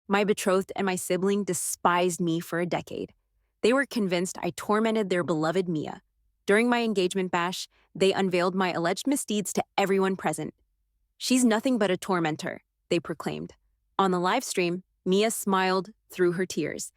My betrothed and my sibling despised me for a decade. They were convinced I tormented their beloved Mia. During my engagement bash, they unveiled my alleged misdeeds to everyone present. "She's nothing but a tormentor," they proclaimed. On the live stream, Mia smiled through her tears.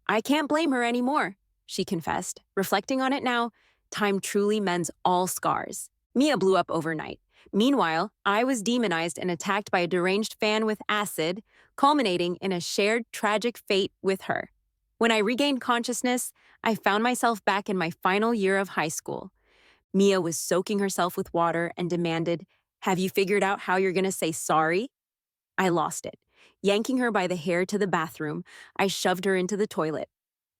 "I can't blame her anymore," she confessed. Reflecting on it now, time truly mends all scars. Mia blew up overnight. Meanwhile, I was demonized and attacked by a deranged fan with acid, culminating in a shared tragic fate with her. When I regained consciousness, I found myself back in my final year of high school. Mia was soaking herself with water and demanded, "Have you figured out how you're going to say sorry?" I lost it. Yanking her by the hair to the bathroom, I shoved her into the toilet.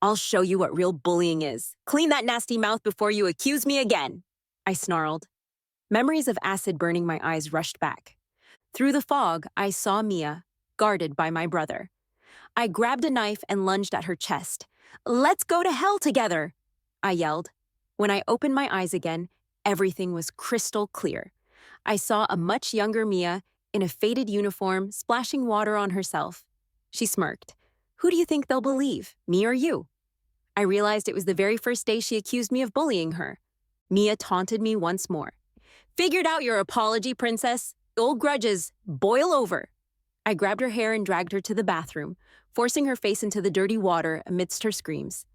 "I'll show you what real bullying is. Clean that nasty mouth before you accuse me again," I snarled. Memories of acid burning my eyes rushed back. Through the fog, I saw Mia, guarded by my brother. I grabbed a knife and lunged at her chest. "Let's go to hell together," I yelled. When I opened my eyes again, everything was crystal clear. I saw a much younger Mia in a faded uniform splashing water on herself. She smirked. "Who do you think they'll believe, me or you?" I realized it was the very first day she accused me of bullying her. Mia taunted me once more. "Figured out your apology, princess. Old grudges, boil over." I grabbed her hair and dragged her to the bathroom, forcing her face into the dirty water amidst her screams.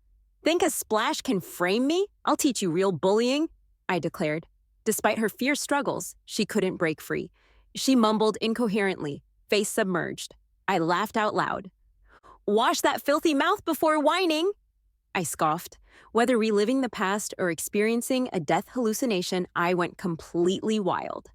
"Think a splash can frame me? I'll teach you real bullying," I declared. Despite her fierce struggles, she couldn't break free. She mumbled incoherently, face submerged. I laughed out loud. "Wash that filthy mouth before whining," I scoffed. Whether reliving the past or experiencing a death hallucination, I went completely wild.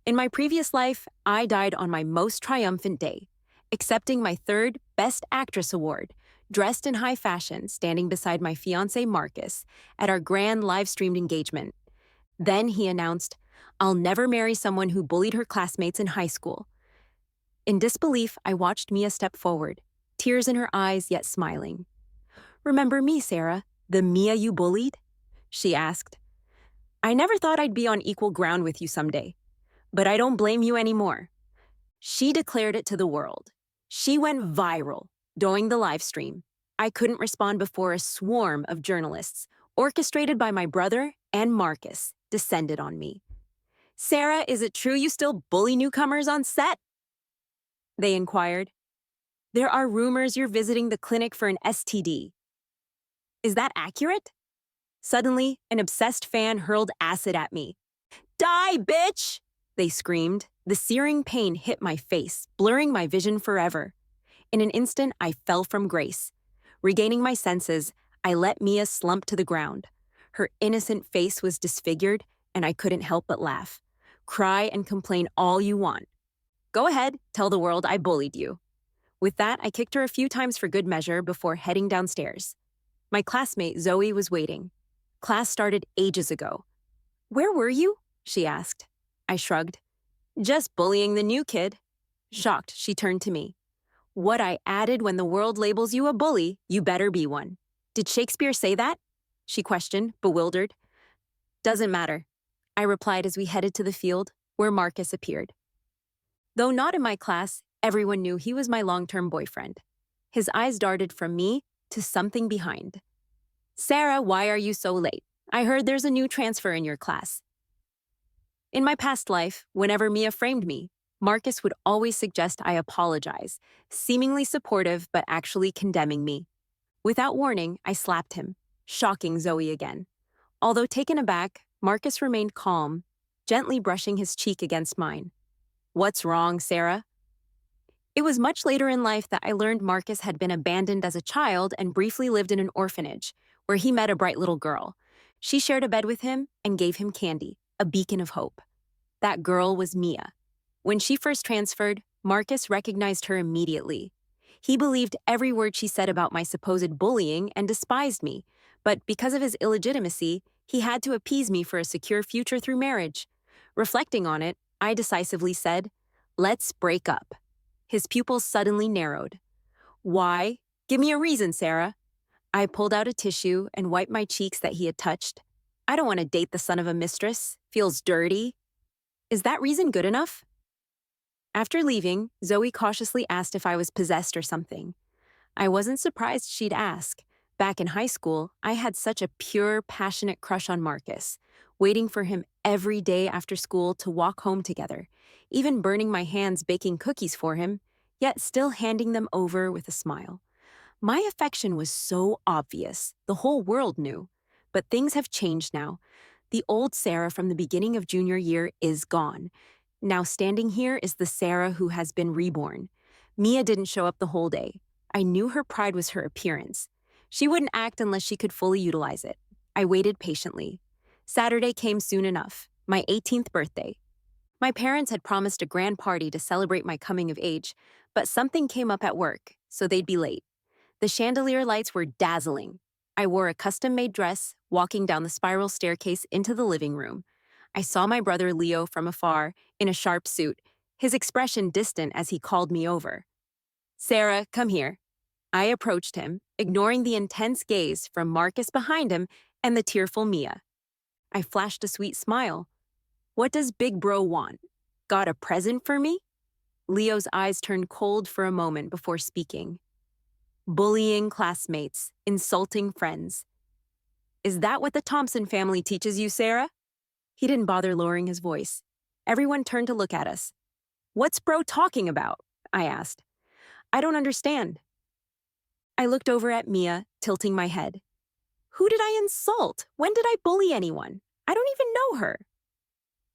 In my previous life, I died on my most triumphant day, accepting my third Best Actress award, dressed in high fashion, standing beside my fiancé Marcus at our grand live-streamed engagement. Then he announced, "I'll never marry someone who bullied her classmates in high school." In disbelief, I watched Mia step forward, tears in her eyes yet smiling. "Remember me, Sarah, the Mia you bullied?" she asked. "I never thought I'd be on equal ground with you someday, but I don't blame you anymore." She declared it to the world. She went viral during the live stream. I couldn't respond before a swarm of journalists, orchestrated by my brother and Marcus, descended on me. "Sarah, is it true you still bully newcomers on set?" they inquired. "There are rumors you're visiting the clinic for an STD. Is that accurate?" Suddenly, an obsessed fan hurled acid at me. "Die, bitch!" they screamed. The searing pain hit my face, blurring my vision forever. In an instant, I fell from grace. Regaining my senses, I let Mia slump to the ground. Her innocent face was disfigured, and I couldn't help but laugh. "Cry and complain all you want. Go ahead, tell the world I bullied you." With that, I kicked her a few times for good measure before heading downstairs. My classmate, Zoe, was waiting. "Class started ages ago." "Where were you?" she asked. I shrugged. "Just bullying the new kid." Shocked, she turned to me. "What I added: when the world labels you a bully, you better be one. Did Shakespeare say that?" she questioned, bewildered. "Doesn't matter," I replied as we headed to the field, where Marcus appeared. Though not in my class, everyone knew he was my long-term boyfriend. His eyes darted from me to something behind. "Sarah, why are you so late? I heard there's a new transfer in your class." In my past life, whenever Mia framed me, Marcus would always suggest I apologize, seemingly supportive but actually condemning me. Without warning, I slapped him, shocking Zoe again. Although taken aback, Marcus remained calm, gently brushing his cheek against mine. "What's wrong, Sarah?" It was much later in life that I learned Marcus had been abandoned as a child and briefly lived in an orphanage, where he met a bright little girl. She shared a bed with him and gave him candy, a beacon of hope. That girl was Mia. When she first transferred, Marcus recognized her immediately. He believed every word she said about my supposed bullying and despised me, but because of his illegitimacy, he had to appease me for a secure future through marriage. Reflecting on it, I decisively said, "Let's break up." His pupils suddenly narrowed. "Why? Give me a reason, Sarah." I pulled out a tissue and wiped my cheeks that he had touched. "I don't want to date the son of a mistress. Feels dirty." "Is that reason good enough?" After leaving, Zoe cautiously asked if I was possessed or something. I wasn't surprised she'd ask. Back in high school, I had such a pure, passionate crush on Marcus, waiting for him every day after school to walk home together, even burning my hands baking cookies for him, yet still handing them over with a smile. My affection was so obvious, the whole world knew. But things have changed now. The old Sarah from the beginning of junior year is gone. Now standing here is the Sarah who has been reborn. Mia didn't show up the whole day. I knew her pride was her appearance. She wouldn't act unless she could fully utilize it. I waited patiently. Saturday came soon enough, my 18th birthday. My parents had promised a grand party to celebrate my coming of age, but something came up at work, so they'd be late. The chandelier lights were dazzling. I wore a custom-made dress, walking down the spiral staircase into the living room. I saw my brother Leo from afar, in a sharp suit, his expression distant as he called me over. "Sarah, come here." I approached him, ignoring the intense gaze from Marcus behind him and the tearful Mia. I flashed a sweet smile. "What does Big Bro want? Got a present for me?" Leo's eyes turned cold for a moment before speaking. "Bullying classmates, insulting friends. Is that what the Thompson family teaches you, Sarah?" He didn't bother lowering his voice. Everyone turned to look at us. "What's Bro talking about?" I asked. "I don't understand." I looked over at Mia, tilting my head. "Who did I insult? When did I bully anyone? I don't even know her."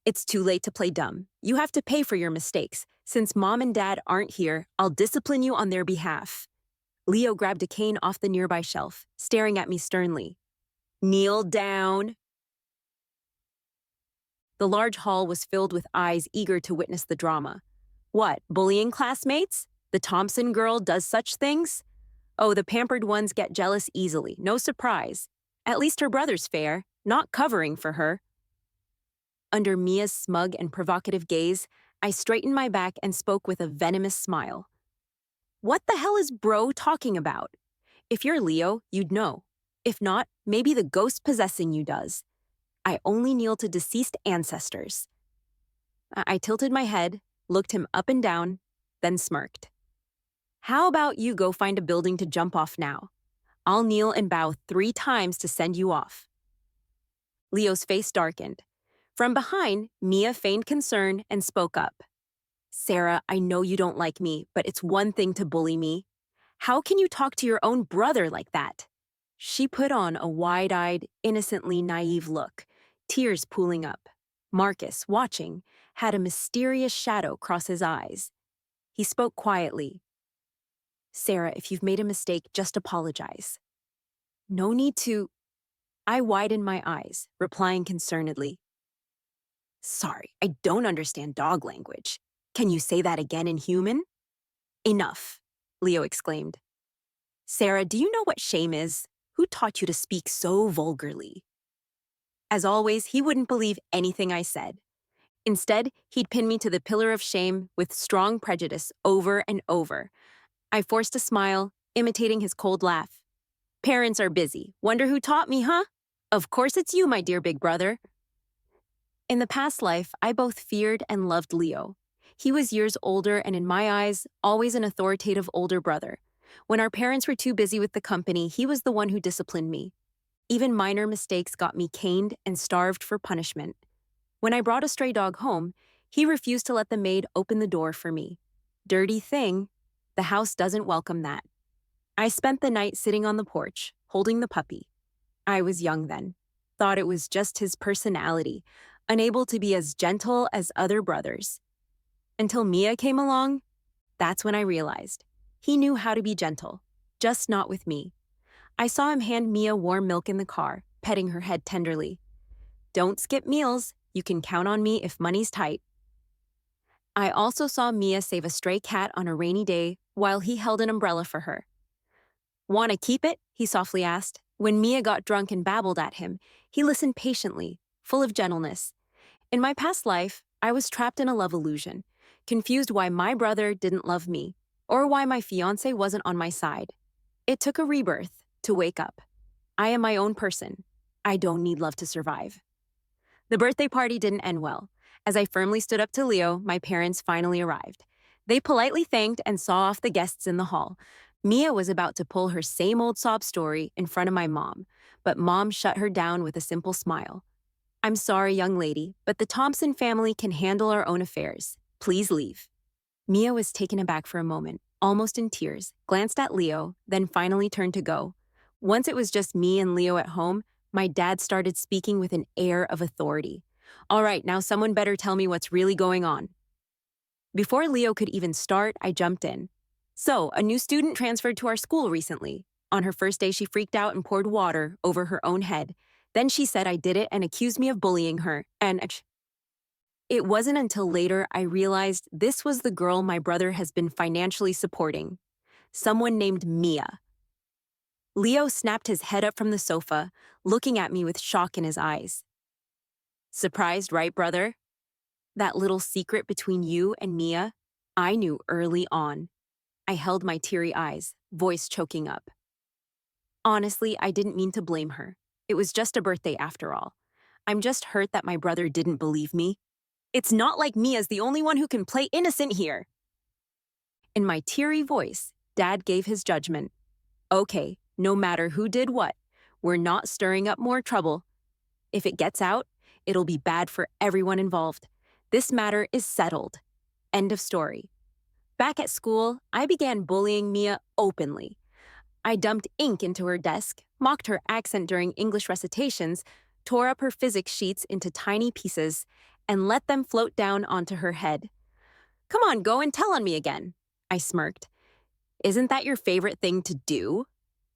"It's too late to play dumb. You have to pay for your mistakes. Since Mom and Dad aren't here, I'll discipline you on their behalf." Leo grabbed a cane off the nearby shelf, staring at me sternly. "Kneel down." The large hall was filled with eyes eager to witness the drama. What, bullying classmates? The Thompson girl does such things? Oh, the pampered ones get jealous easily, no surprise. At least her brother's fair, not covering for her. Under Mia's smug and provocative gaze, I straightened my back and spoke with a venomous smile. "What the hell is Bro talking about? If you're Leo, you'd know. If not, maybe the ghost possessing you does. I only kneel to deceased ancestors." I tilted my head, looked him up and down, then smirked. "How about you go find a building to jump off now? I'll kneel and bow 3 times to send you off." Leo's face darkened. From behind, Mia feigned concern and spoke up. "Sarah, I know you don't like me, but it's one thing to bully me. How can you talk to your own brother like that?" She put on a wide-eyed, innocently naive look, tears pooling up. Marcus, watching, had a mysterious shadow cross his eyes. He spoke quietly. "Sarah, if you've made a mistake, just apologize." "No need to." I widened my eyes, replying concernedly. "Sorry, I don't understand dog language. Can you say that again in human?" "Enough," Leo exclaimed. "Sarah, do you know what shame is? Who taught you to speak so vulgarly?" As always, he wouldn't believe anything I said. Instead, he'd pin me to the pillar of shame with strong prejudice over and over. I forced a smile, imitating his cold laugh. "Parents are busy. Wonder who taught me, huh? Of course it's you, my dear big brother." In the past life, I both feared and loved Leo. He was years older and, in my eyes, always an authoritative older brother. When our parents were too busy with the company, he was the one who disciplined me. Even minor mistakes got me caned and starved for punishment. When I brought a stray dog home, he refused to let the maid open the door for me. Dirty thing, the house doesn't welcome that. I spent the night sitting on the porch, holding the puppy. I was young then, thought it was just his personality, unable to be as gentle as other brothers. Until Mia came along, that's when I realized. He knew how to be gentle, just not with me. I saw him hand Mia warm milk in the car, petting her head tenderly. "Don't skip meals. You can count on me if money's tight." I also saw Mia save a stray cat on a rainy day while he held an umbrella for her. "Want to keep it?" he softly asked. When Mia got drunk and babbled at him, he listened patiently, full of gentleness. In my past life, I was trapped in a love illusion, confused why my brother didn't love me, or why my fiancé wasn't on my side. It took a rebirth to wake up. I am my own person. I don't need love to survive. The birthday party didn't end well. As I firmly stood up to Leo, my parents finally arrived. They politely thanked and saw off the guests in the hall. Mia was about to pull her same old sob story in front of my mom, but Mom shut her down with a simple smile. I'm sorry, young lady, but the Thompson family can handle our own affairs. Please leave. Mia was taken aback for a moment, almost in tears, glanced at Leo, then finally turned to go. Once it was just me and Leo at home, my dad started speaking with an air of authority. All right, now someone better tell me what's really going on. Before Leo could even start, I jumped in. So, a new student transferred to our school recently. On her first day, she freaked out and poured water over her own head. Then she said I did it and accused me of bullying her, and it wasn't until later I realized this was the girl my brother has been financially supporting. Someone named Mia. Leo snapped his head up from the sofa, looking at me with shock in his eyes. Surprised, right, brother? That little secret between you and Mia, I knew early on. I held my teary eyes, voice choking up. Honestly, I didn't mean to blame her. It was just a birthday after all. I'm just hurt that my brother didn't believe me. It's not like Mia's the only one who can play innocent here. In my teary voice, Dad gave his judgment. Okay, no matter who did what, we're not stirring up more trouble. If it gets out, it'll be bad for everyone involved. This matter is settled. End of story. Back at school, I began bullying Mia openly. I dumped ink into her desk, mocked her accent during English recitations, tore up her physics sheets into tiny pieces, and let them float down onto her head. Come on, go and tell on me again, I smirked. Isn't that your favorite thing to do?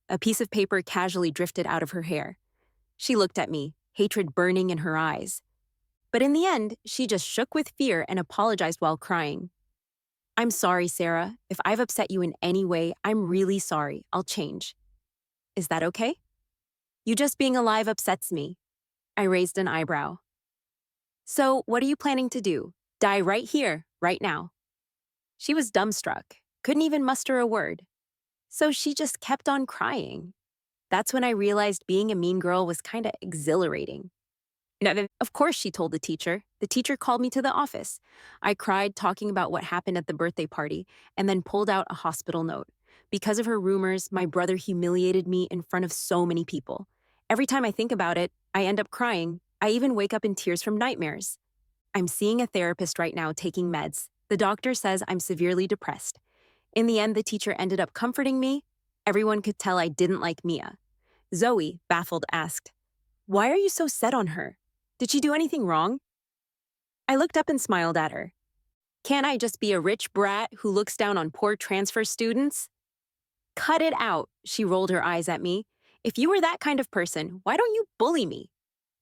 A piece of paper casually drifted out of her hair. She looked at me, hatred burning in her eyes. But in the end, she just shook with fear and apologized while crying. I'm sorry, Sarah. If I've upset you in any way, I'm really sorry. I'll change. Is that okay? You just being alive upsets me. I raised an eyebrow. So, what are you planning to do? Die right here, right now. She was dumbstruck, couldn't even muster a word. So she just kept on crying. That's when I realized being a mean girl was kinda exhilarating. Of course, she told the teacher. The teacher called me to the office. I cried talking about what happened at the birthday party and then pulled out a hospital note. Because of her rumors, my brother humiliated me in front of so many people. Every time I think about it, I end up crying. I even wake up in tears from nightmares. I'm seeing a therapist right now taking meds. The doctor says I'm severely depressed. In the end, the teacher ended up comforting me. Everyone could tell I didn't like Mia. Zoe, baffled, asked, "Why are you so set on her? Did she do anything wrong?" I looked up and smiled at her. Can't I just be a rich brat who looks down on poor transfer students? Cut it out, she rolled her eyes at me. If you were that kind of person, why don't you bully me?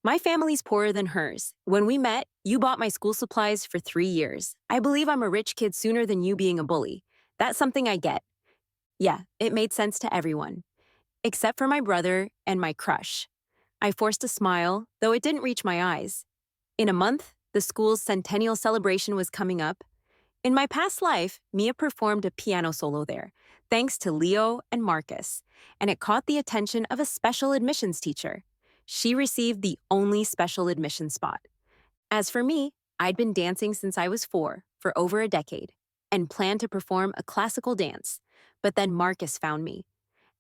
My family's poorer than hers. When we met, you bought my school supplies for 3 years. I believe I'm a rich kid sooner than you being a bully. That's something I get. Yeah, it made sense to everyone. Except for my brother and my crush. I forced a smile, though it didn't reach my eyes. In a month, the school's centennial celebration was coming up. In my past life, Mia performed a piano solo there, thanks to Leo and Marcus, and it caught the attention of a special admissions teacher. She received the only special admission spot. As for me, I'd been dancing since I was 4, for over a decade, and planned to perform a classical dance. But then Marcus found me.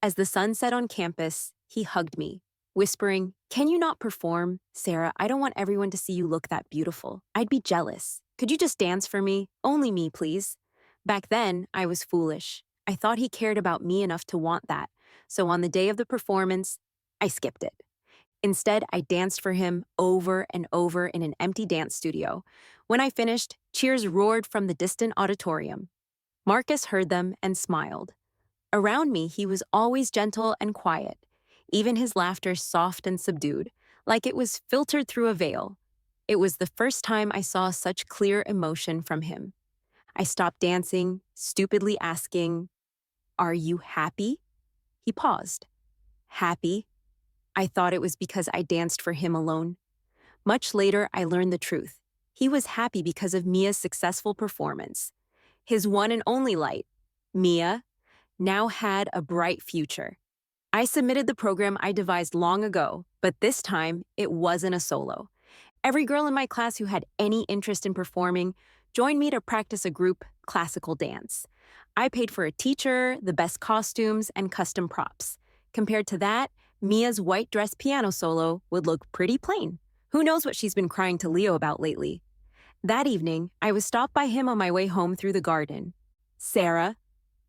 As the sun set on campus, he hugged me, whispering, "Can you not perform? Sarah, I don't want everyone to see you look that beautiful. I'd be jealous. Could you just dance for me? Only me, please." Back then, I was foolish. I thought he cared about me enough to want that. So on the day of the performance, I skipped it. Instead, I danced for him over and over in an empty dance studio. When I finished, cheers roared from the distant auditorium. Marcus heard them and smiled. Around me, he was always gentle and quiet, even his laughter soft and subdued, like it was filtered through a veil. It was the first time I saw such clear emotion from him. I stopped dancing, stupidly asking, "Are you happy?" He paused. Happy? I thought it was because I danced for him alone. Much later, I learned the truth. He was happy because of Mia's successful performance. His one and only light, Mia, now had a bright future. I submitted the program I devised long ago, but this time, it wasn't a solo. Every girl in my class who had any interest in performing joined me to practice a group classical dance. I paid for a teacher, the best costumes, and custom props. Compared to that, Mia's white dress piano solo would look pretty plain. Who knows what she's been crying to Leo about lately? That evening, I was stopped by him on my way home through the garden. Sarah,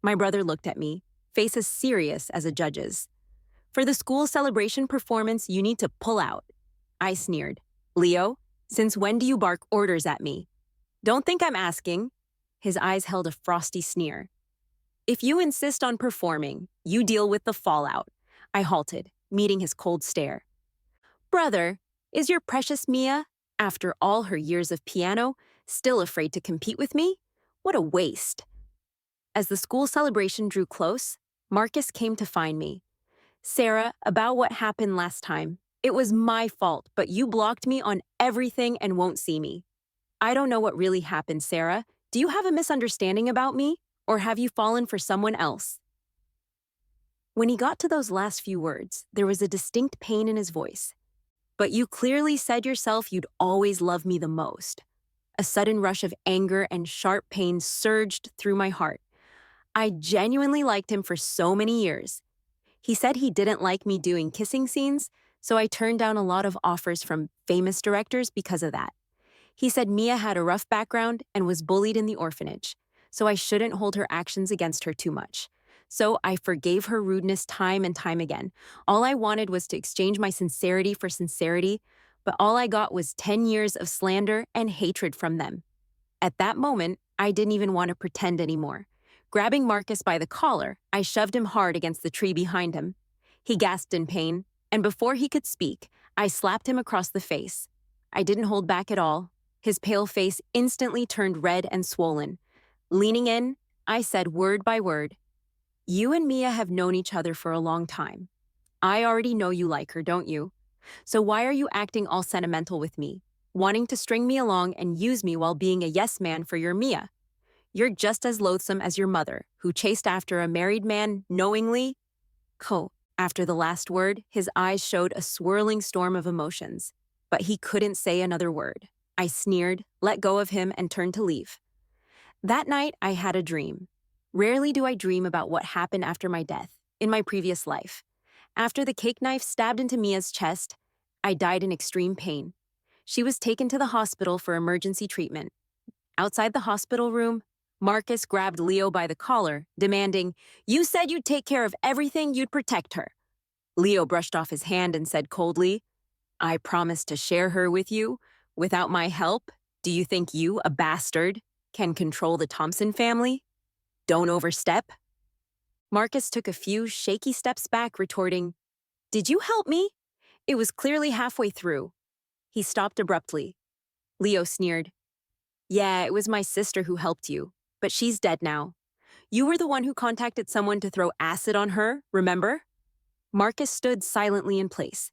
my brother looked at me, face as serious as a judge's. For the school celebration performance, you need to pull out. I sneered. Leo, since when do you bark orders at me? Don't think I'm asking. His eyes held a frosty sneer. If you insist on performing, you deal with the fallout. I halted, meeting his cold stare. Brother, is your precious Mia, after all her years of piano, still afraid to compete with me? What a waste. As the school celebration drew close, Marcus came to find me. Sarah, about what happened last time. It was my fault, but you blocked me on everything and won't see me. I don't know what really happened, Sarah. Do you have a misunderstanding about me? Or have you fallen for someone else? When he got to those last few words, there was a distinct pain in his voice. But you clearly said yourself you'd always love me the most. A sudden rush of anger and sharp pain surged through my heart. I genuinely liked him for so many years. He said he didn't like me doing kissing scenes, so I turned down a lot of offers from famous directors because of that. He said Mia had a rough background and was bullied in the orphanage, so I shouldn't hold her actions against her too much. So I forgave her rudeness time and time again. All I wanted was to exchange my sincerity for sincerity, but all I got was 10 years of slander and hatred from them. At that moment, I didn't even want to pretend anymore. Grabbing Marcus by the collar, I shoved him hard against the tree behind him. He gasped in pain, and before he could speak, I slapped him across the face. I didn't hold back at all. His pale face instantly turned red and swollen. Leaning in, I said word by word, "You and Mia have known each other for a long time. I already know you like her, don't you? So why are you acting all sentimental with me, wanting to string me along and use me while being a yes man for your Mia? You're just as loathsome as your mother, who chased after a married man knowingly." After the last word, his eyes showed a swirling storm of emotions. But he couldn't say another word. I sneered, let go of him, and turned to leave. That night, I had a dream. Rarely do I dream about what happened after my death, in my previous life. After the cake knife stabbed into Mia's chest, I died in extreme pain. She was taken to the hospital for emergency treatment. Outside the hospital room, Marcus grabbed Leo by the collar, demanding, "You said you'd take care of everything, you'd protect her." Leo brushed off his hand and said coldly, "I promised to share her with you. Without my help, do you think you, a bastard, can control the Thompson family? Don't overstep." Marcus took a few shaky steps back, retorting, "Did you help me?" It was clearly halfway through. He stopped abruptly. Leo sneered, "Yeah, it was my sister who helped you, but she's dead now. You were the one who contacted someone to throw acid on her, remember?" Marcus stood silently in place.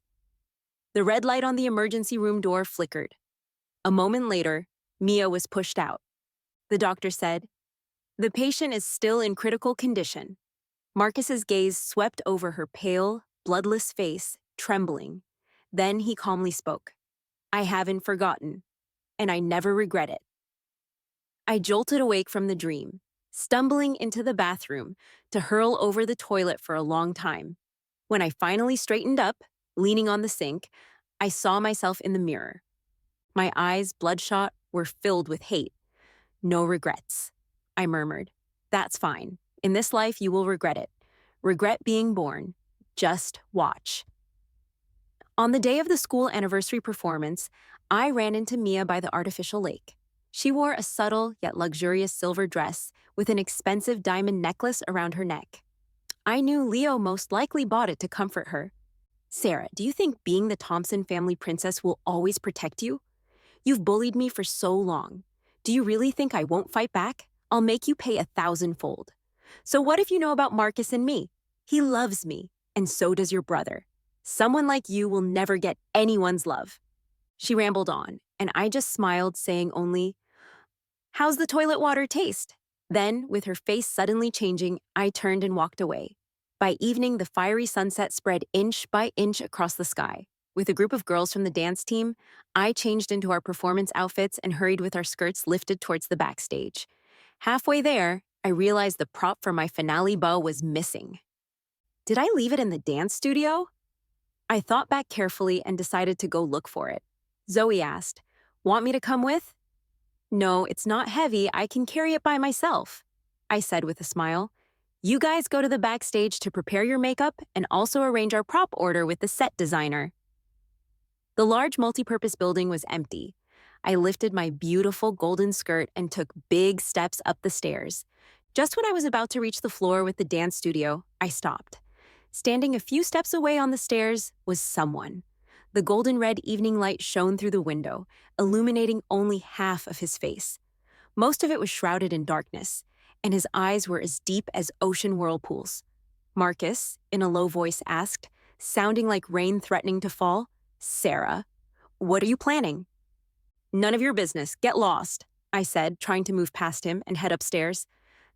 The red light on the emergency room door flickered. A moment later, Mia was pushed out. The doctor said, "The patient is still in critical condition." Marcus's gaze swept over her pale, bloodless face, trembling. Then he calmly spoke. "I haven't forgotten, and I never regret it." I jolted awake from the dream, stumbling into the bathroom to hurl over the toilet for a long time. When I finally straightened up, leaning on the sink, I saw myself in the mirror. My eyes, bloodshot, were filled with hate. "No regrets," I murmured. "That's fine. In this life, you will regret it. Regret being born. Just watch." On the day of the school anniversary performance, I ran into Mia by the artificial lake. She wore a subtle yet luxurious silver dress with an expensive diamond necklace around her neck. I knew Leo most likely bought it to comfort her. "Sarah, do you think being the Thompson family princess will always protect you? You've bullied me for so long. Do you really think I won't fight back? I'll make you pay 1,000-fold. So what if you know about Marcus and me? He loves me, and so does your brother. Someone like you will never get anyone's love." She rambled on, and I just smiled, saying only, "How's the toilet water taste?" Then, with her face suddenly changing, I turned and walked away. By evening, the fiery sunset spread inch by inch across the sky. With a group of girls from the dance team, I changed into our performance outfits and hurried with our skirts lifted towards the backstage. Halfway there, I realized the prop for my finale bow was missing. Did I leave it in the dance studio? I thought back carefully and decided to go look for it. Zoe asked, "Want me to come with?" "No, it's not heavy. I can carry it by myself," I said with a smile. "You guys go to the backstage to prepare your makeup and also arrange our prop order with the set designer." The large multipurpose building was empty. I lifted my beautiful golden skirt and took big steps up the stairs. Just when I was about to reach the floor with the dance studio, I stopped. Standing a few steps away on the stairs was someone. The golden red evening light shone through the window, illuminating only half of his face. Most of it was shrouded in darkness, and his eyes were as deep as ocean whirlpools. Marcus, in a low voice, asked, sounding like rain threatening to fall, "Sarah, what are you planning?" "None of your business. Get lost," I said, trying to move past him and head upstairs.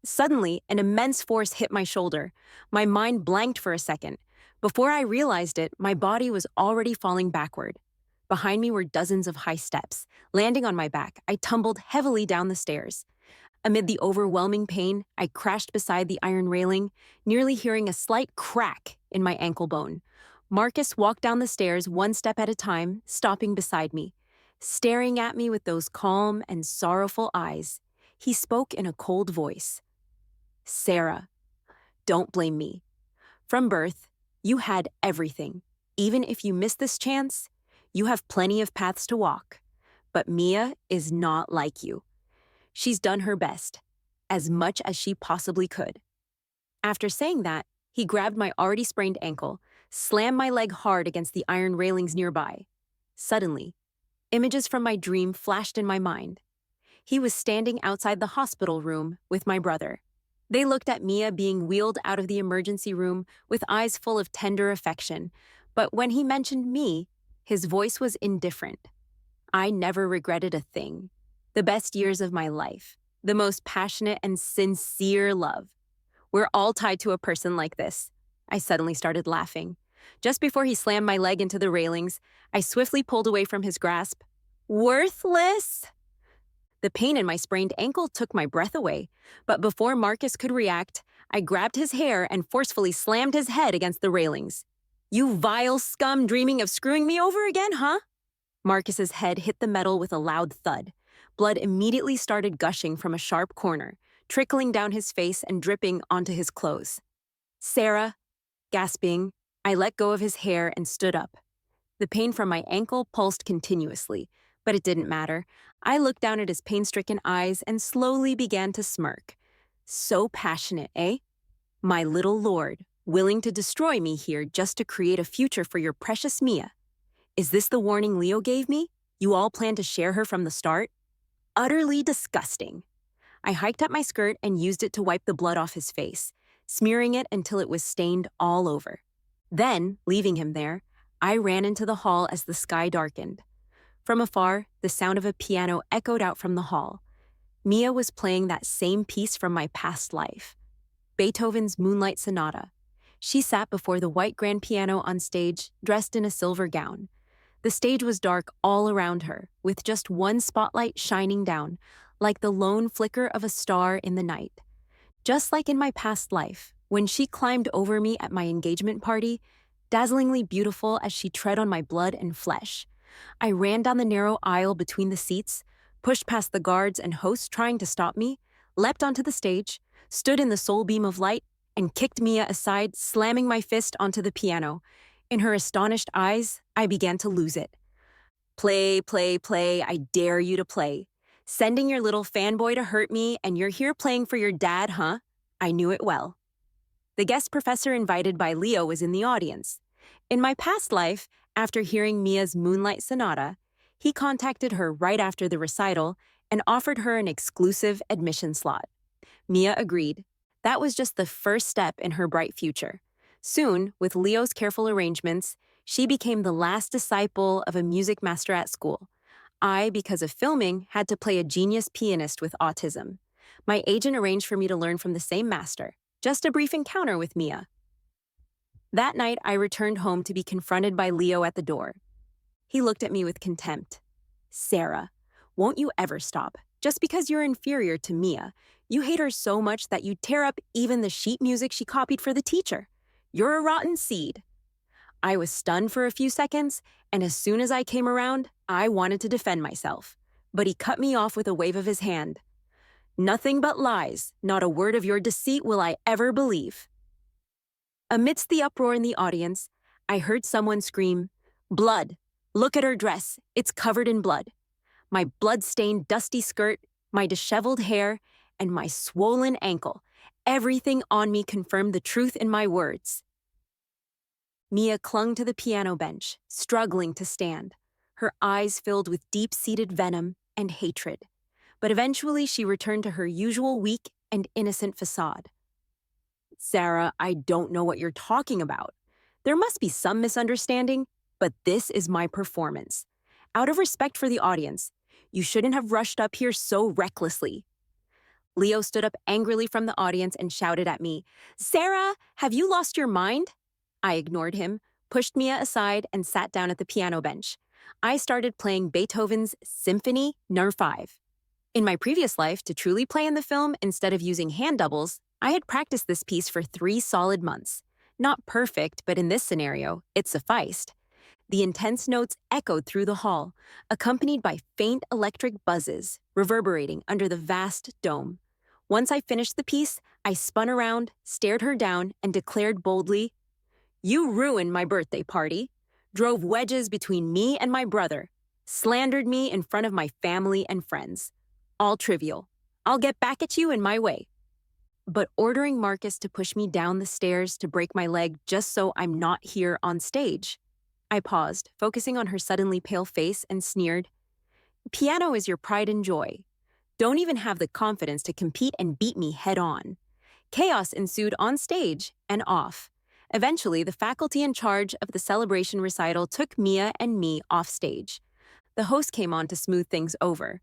Suddenly, an immense force hit my shoulder. My mind blanked for a second. Before I realized it, my body was already falling backward. Behind me were dozens of high steps. Landing on my back, I tumbled heavily down the stairs. Amid the overwhelming pain, I crashed beside the iron railing, nearly hearing a slight crack in my ankle bone. Marcus walked down the stairs one step at a time, stopping beside me. Staring at me with those calm and sorrowful eyes, he spoke in a cold voice. "Sarah, don't blame me. From birth, you had everything. Even if you miss this chance, you have plenty of paths to walk. But Mia is not like you. She's done her best, as much as she possibly could." After saying that, he grabbed my already sprained ankle, slammed my leg hard against the iron railings nearby. Suddenly, images from my dream flashed in my mind. He was standing outside the hospital room with my brother. They looked at Mia being wheeled out of the emergency room with eyes full of tender affection, but when he mentioned me, his voice was indifferent. I never regretted a thing. The best years of my life, the most passionate and sincere love. We're all tied to a person like this. I suddenly started laughing. Just before he slammed my leg into the railings, I swiftly pulled away from his grasp. "Worthless?" The pain in my sprained ankle took my breath away, but before Marcus could react, I grabbed his hair and forcefully slammed his head against the railings. "You vile scum dreaming of screwing me over again, huh?" Marcus's head hit the metal with a loud thud. Blood immediately started gushing from a sharp corner, trickling down his face and dripping onto his clothes. "Sarah," gasping, I let go of his hair and stood up. The pain from my ankle pulsed continuously, but it didn't matter. I looked down at his pain-stricken eyes and slowly began to smirk. "So passionate, eh? My little lord, willing to destroy me here just to create a future for your precious Mia. Is this the warning Leo gave me? You all plan to share her from the start? Utterly disgusting." I hiked up my skirt and used it to wipe the blood off his face, smearing it until it was stained all over. Then, leaving him there, I ran into the hall as the sky darkened. From afar, the sound of a piano echoed out from the hall. Mia was playing that same piece from my past life, Beethoven's Moonlight Sonata. She sat before the white grand piano on stage, dressed in a silver gown. The stage was dark all around her, with just one spotlight shining down, like the lone flicker of a star in the night. Just like in my past life, when she climbed over me at my engagement party, dazzlingly beautiful as she tread on my blood and flesh. I ran down the narrow aisle between the seats, pushed past the guards and hosts trying to stop me, leapt onto the stage, stood in the sole beam of light, and kicked Mia aside, slamming my fist onto the piano. In her astonished eyes, I began to lose it. "Play, play, play, I dare you to play. Sending your little fanboy to hurt me, and you're here playing for your dad, huh? I knew it well." The guest professor invited by Leo was in the audience. In my past life, after hearing Mia's Moonlight Sonata, he contacted her right after the recital and offered her an exclusive admission slot. Mia agreed. That was just the first step in her bright future. Soon, with Leo's careful arrangements, she became the last disciple of a music master at school. I, because of filming, had to play a genius pianist with autism. My agent arranged for me to learn from the same master. Just a brief encounter with Mia. That night, I returned home to be confronted by Leo at the door. He looked at me with contempt. Sarah, won't you ever stop? Just because you're inferior to Mia, you hate her so much that you tear up even the sheet music she copied for the teacher. You're a rotten seed. I was stunned for a few seconds, and as soon as I came around, I wanted to defend myself. But he cut me off with a wave of his hand. Nothing but lies. Not a word of your deceit will I ever believe. Amidst the uproar in the audience, I heard someone scream, "Blood! Look at her dress. It's covered in blood." My blood-stained, dusty skirt, my disheveled hair, and my swollen ankle. Everything on me confirmed the truth in my words. Mia clung to the piano bench, struggling to stand, her eyes filled with deep-seated venom and hatred. But eventually she returned to her usual weak and innocent facade. Sarah, I don't know what you're talking about. There must be some misunderstanding, but this is my performance. Out of respect for the audience, you shouldn't have rushed up here so recklessly. Leo stood up angrily from the audience and shouted at me, "Sarah, have you lost your mind?" I ignored him, pushed Mia aside, and sat down at the piano bench. I started playing Beethoven's Symphony No. 5. In my previous life, to truly play in the film instead of using hand doubles, I had practiced this piece for 3 solid months. Not perfect, but in this scenario, it sufficed. The intense notes echoed through the hall, accompanied by faint electric buzzes reverberating under the vast dome. Once I finished the piece, I spun around, stared her down, and declared boldly, "You ruined my birthday party, drove wedges between me and my brother, slandered me in front of my family and friends. All trivial. I'll get back at you in my way." But ordering Marcus to push me down the stairs to break my leg just so I'm not here on stage. I paused, focusing on her suddenly pale face, and sneered, "Piano is your pride and joy. Don't even have the confidence to compete and beat me head on." Chaos ensued on stage and off. Eventually, the faculty in charge of the celebration recital took Mia and me off stage. The host came on to smooth things over.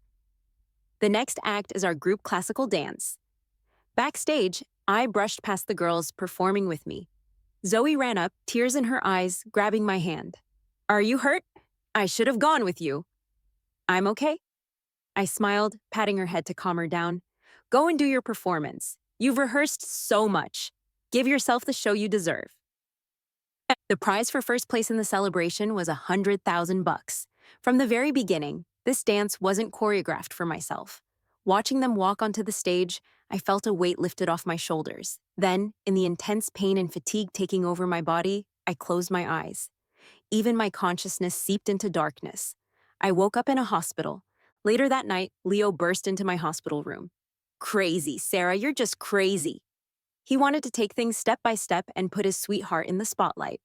The next act is our group classical dance. Backstage, I brushed past the girls performing with me. Zoe ran up, tears in her eyes, grabbing my hand. "Are you hurt? I should have gone with you." "I'm okay." I smiled, patting her head to calm her down. "Go and do your performance. You've rehearsed so much. Give yourself the show you deserve." The prize for first place in the celebration was $100,000. From the very beginning, this dance wasn't choreographed for myself. Watching them walk onto the stage, I felt a weight lifted off my shoulders. Then, in the intense pain and fatigue taking over my body, I closed my eyes. Even my consciousness seeped into darkness. I woke up in a hospital. Later that night, Leo burst into my hospital room. "Crazy, Sarah, you're just crazy." He wanted to take things step by step and put his sweetheart in the spotlight.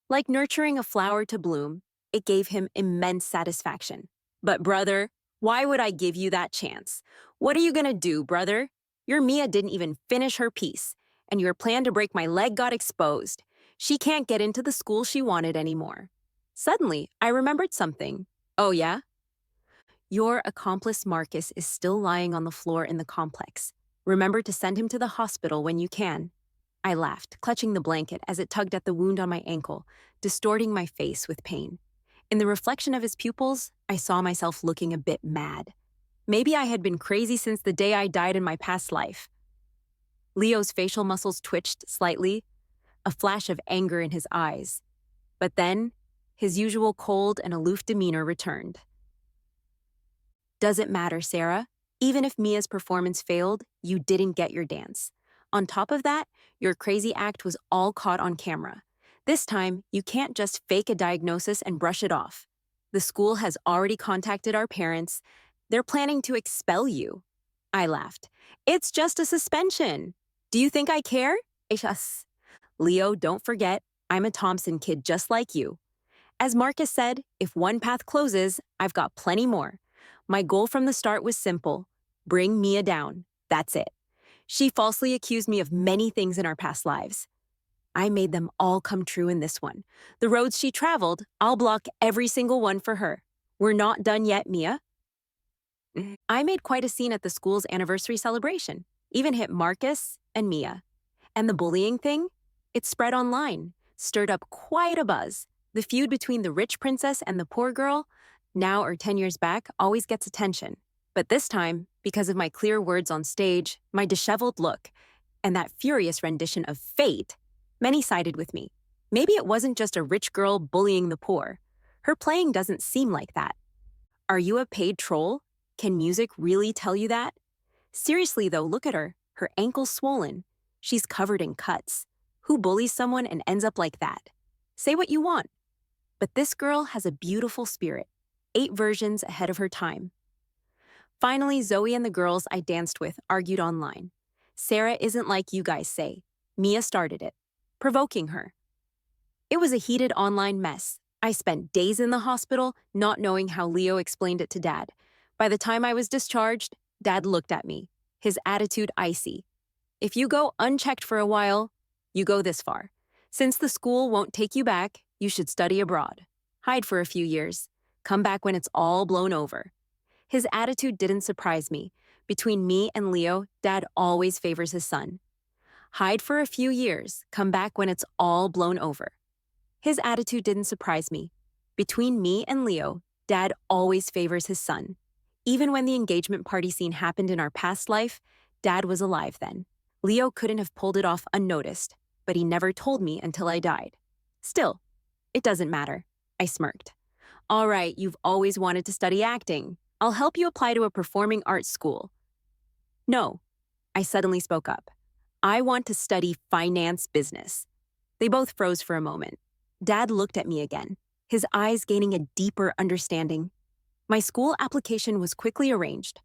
Like nurturing a flower to bloom, it gave him immense satisfaction. "But brother, why would I give you that chance? What are you gonna do, brother? Your Mia didn't even finish her piece, and your plan to break my leg got exposed. She can't get into the school she wanted anymore." Suddenly, I remembered something. "Oh yeah? Your accomplice Marcus is still lying on the floor in the complex. Remember to send him to the hospital when you can." I laughed, clutching the blanket as it tugged at the wound on my ankle, distorting my face with pain. In the reflection of his pupils, I saw myself looking a bit mad. Maybe I had been crazy since the day I died in my past life. Leo's facial muscles twitched slightly, a flash of anger in his eyes. But then, his usual cold and aloof demeanor returned. "Does it matter, Sarah? Even if Mia's performance failed, you didn't get your dance. On top of that, your crazy act was all caught on camera. This time, you can't just fake a diagnosis and brush it off. The school has already contacted our parents. They're planning to expel you." I laughed. "It's just a suspension. Do you think I care?" Yes. "Leo, don't forget, I'm a Thompson kid just like you. As Marcus said, if one path closes, I've got plenty more. My goal from the start was simple. Bring Mia down. That's it. She falsely accused me of many things in our past lives. I made them all come true in this one. The roads she traveled, I'll block every single one for her. We're not done yet, Mia." I made quite a scene at the school's anniversary celebration, even hit Marcus and Mia. And the bullying thing? It spread online, stirred up quite a buzz. The feud between the rich princess and the poor girl, now or 10 years back, always gets attention. But this time, because of my clear words on stage, my disheveled look, and that furious rendition of fate, many sided with me. Maybe it wasn't just a rich girl bullying the poor. Her playing doesn't seem like that. Are you a paid troll? Can music really tell you that? Seriously though, look at her. Her ankle's swollen. She's covered in cuts. Who bullies someone and ends up like that? Say what you want. But this girl has a beautiful spirit, 8 versions ahead of her time. Finally, Zoe and the girls I danced with argued online. Sarah isn't like you guys say. Mia started it, provoking her. It was a heated online mess. I spent days in the hospital not knowing how Leo explained it to Dad. By the time I was discharged, Dad looked at me, his attitude icy. If you go unchecked for a while, you go this far. Since the school won't take you back, you should study abroad. Hide for a few years. Come back when it's all blown over. His attitude didn't surprise me. Between me and Leo, Dad always favors his son. Hide for a few years. Come back when it's all blown over. His attitude didn't surprise me. Between me and Leo, Dad always favors his son. Even when the engagement party scene happened in our past life, Dad was alive then. Leo couldn't have pulled it off unnoticed, but he never told me until I died. Still, it doesn't matter. I smirked. All right, you've always wanted to study acting. I'll help you apply to a performing arts school. No, I suddenly spoke up. I want to study finance business. They both froze for a moment. Dad looked at me again, his eyes gaining a deeper understanding. My school application was quickly arranged.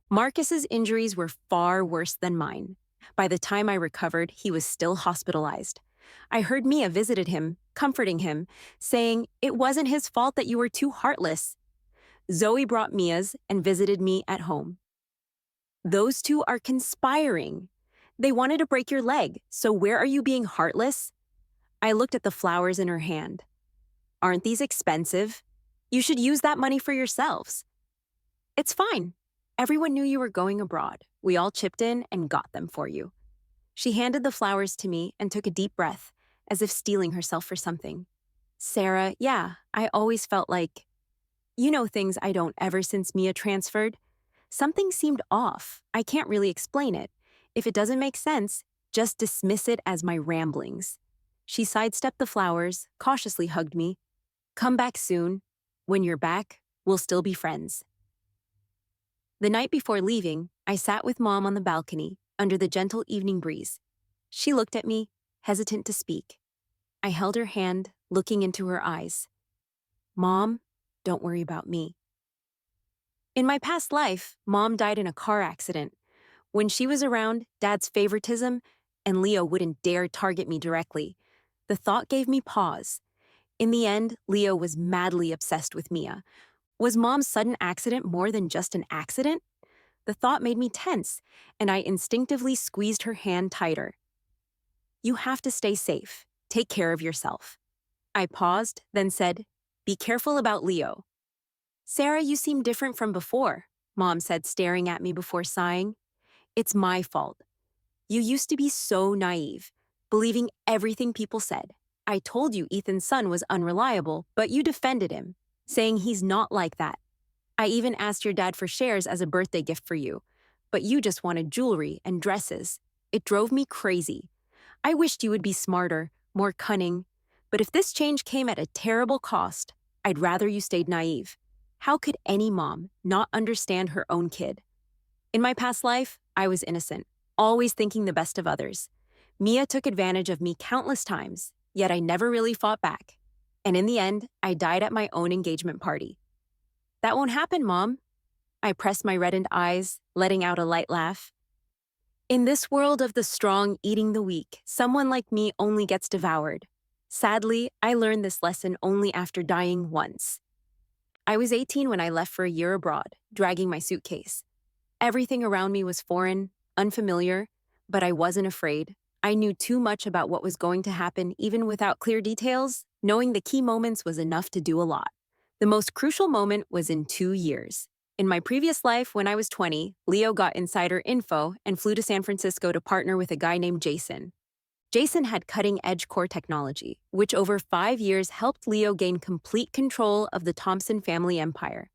Marcus's injuries were far worse than mine. By the time I recovered, he was still hospitalized. I heard Mia visited him, comforting him, saying, "It wasn't his fault that you were too heartless." Zoe brought Mia's and visited me at home. Those two are conspiring. They wanted to break your leg, so where are you being heartless? I looked at the flowers in her hand. Aren't these expensive? You should use that money for yourselves. It's fine. Everyone knew you were going abroad. We all chipped in and got them for you. She handed the flowers to me and took a deep breath, as if steeling herself for something. Sarah, yeah, I always felt like, you know, things I don't ever since Mia transferred. Something seemed off. I can't really explain it. If it doesn't make sense, just dismiss it as my ramblings. She sidestepped the flowers, cautiously hugged me. Come back soon. When you're back, we'll still be friends. The night before leaving, I sat with Mom on the balcony, under the gentle evening breeze. She looked at me, hesitant to speak. I held her hand, looking into her eyes. Mom, don't worry about me. In my past life, Mom died in a car accident. When she was around, Dad's favoritism, and Leo wouldn't dare target me directly. The thought gave me pause. In the end, Leo was madly obsessed with Mia. Was Mom's sudden accident more than just an accident? The thought made me tense, and I instinctively squeezed her hand tighter. You have to stay safe. Take care of yourself. I paused, then said, be careful about Leo. Sarah, you seem different from before, Mom said, staring at me before sighing. It's my fault. You used to be so naive, believing everything people said. I told you Ethan's son was unreliable, but you defended him, saying he's not like that. I even asked your dad for shares as a birthday gift for you, but you just wanted jewelry and dresses. It drove me crazy. I wished you would be smarter, more cunning, but if this change came at a terrible cost, I'd rather you stayed naive. How could any mom not understand her own kid? In my past life, I was innocent, always thinking the best of others. Mia took advantage of me countless times, yet I never really fought back. And in the end, I died at my own engagement party. That won't happen, Mom. I pressed my reddened eyes, letting out a light laugh. In this world of the strong eating the weak, someone like me only gets devoured. Sadly, I learned this lesson only after dying once. I was 18 when I left for a year abroad, dragging my suitcase. Everything around me was foreign, unfamiliar, but I wasn't afraid. I knew too much about what was going to happen even without clear details. Knowing the key moments was enough to do a lot. The most crucial moment was in 2 years. In my previous life, when I was 20, Leo got insider info and flew to San Francisco to partner with a guy named Jason. Jason had cutting-edge core technology, which over 5 years helped Leo gain complete control of the Thompson family empire.